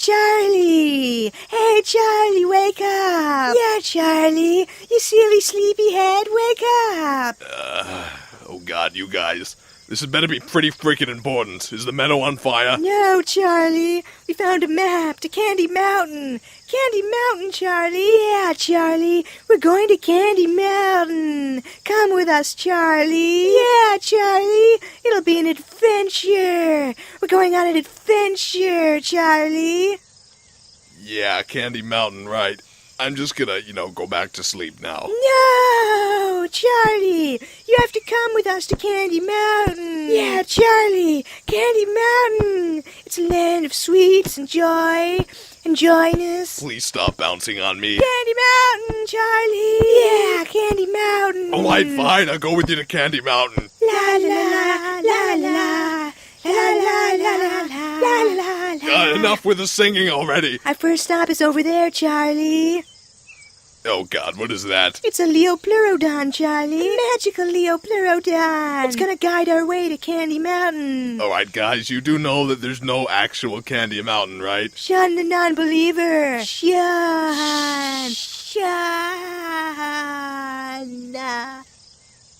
Charlie! Hey, Charlie, wake up! Yeah, Charlie, you silly sleepyhead, wake up! Oh god, you guys. This had better be pretty freaking important. Is the meadow on fire? No, Charlie, we found a map to Candy Mountain. Candy Mountain, Charlie. Yeah, Charlie, we're going to Candy Mountain. Come with us, Charlie. Yeah, Charlie, it'll be an adventure. We're going on an adventure, Charlie. Yeah, Candy Mountain, right. I'm just gonna, go back to sleep now. No, Charlie, you have to come with us to Candy Mountain. Yeah, Charlie, Candy Mountain. It's a land of sweets and joy and joyness. Please stop bouncing on me. Candy Mountain, Charlie. Yeah, Candy Mountain. Alright, fine, I'll go with you to Candy Mountain. La la la la la. La la la la la la la. Enough with the singing already. Our first stop is over there, Charlie. Oh god, what is that? It's a Leopleurodon, Charlie. A magical Leopleurodon. It's gonna guide our way to Candy Mountain. Alright guys, you do know that there's no actual Candy Mountain, right? Shun the non-believer. Shun.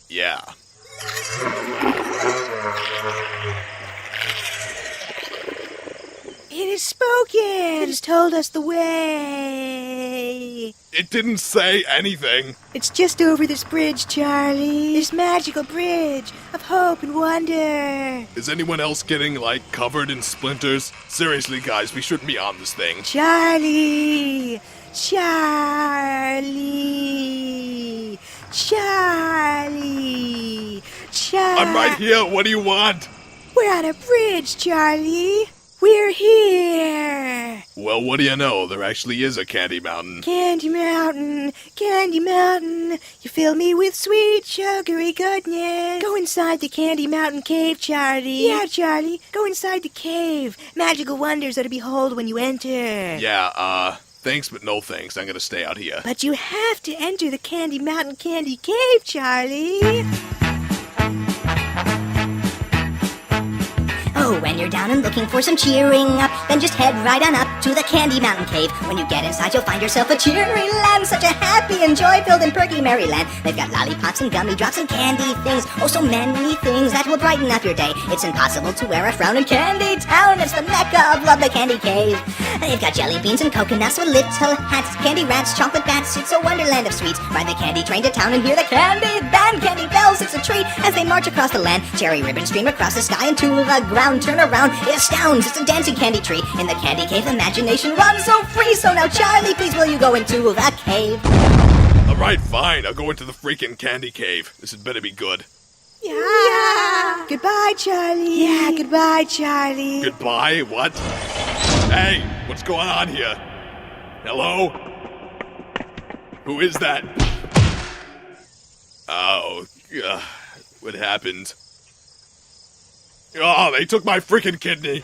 Yeah. It has spoken. It has told us the way. It didn't say anything. It's just over this bridge, Charlie. This magical bridge of hope and wonder. Is anyone else getting, covered in splinters? Seriously, guys, we shouldn't be on this thing. Charlie. Charlie. Charlie. Charlie. I'm right here. What do you want? We're on a bridge, Charlie. We're here! Well, what do you know? There actually is a Candy Mountain. Candy Mountain, Candy Mountain, you fill me with sweet, sugary goodness. Go inside the Candy Mountain cave, Charlie. Yeah, Charlie, go inside the cave. Magical wonders are to behold when you enter. Yeah, thanks but no thanks. I'm gonna stay out here. But you have to enter the Candy Mountain Candy Cave, Charlie. Oh, when you're down and looking for some cheering up, then just head right on up to the Candy Mountain Cave. When you get inside, you'll find yourself a cheery land, such a happy and joy-filled and perky merry land. They've got lollipops and gummy drops and candy things, oh, so many things that will brighten up your day. It's impossible to wear a frown in Candy Town. It's the mecca of love, the Candy Cave. They've got jelly beans and coconuts with little hats, candy rats, chocolate bats. It's a wonderland of sweets. Ride the candy train to town and hear the candy band. Candy bells, it's a treat as they march across the land. Cherry ribbons stream across the sky and to the ground. Turn around, it astounds, it's a dancing candy tree. In the Candy Cave, imagination runs so free. So now, Charlie, please will you go into the cave? Alright, fine. I'll go into the freaking Candy Cave. This had better be good. Yeah. Goodbye, Charlie. Yeah, goodbye, Charlie. Goodbye? What? Hey, what's going on here? Hello? Who is that? Oh, what happened? Oh, they took my freaking kidney.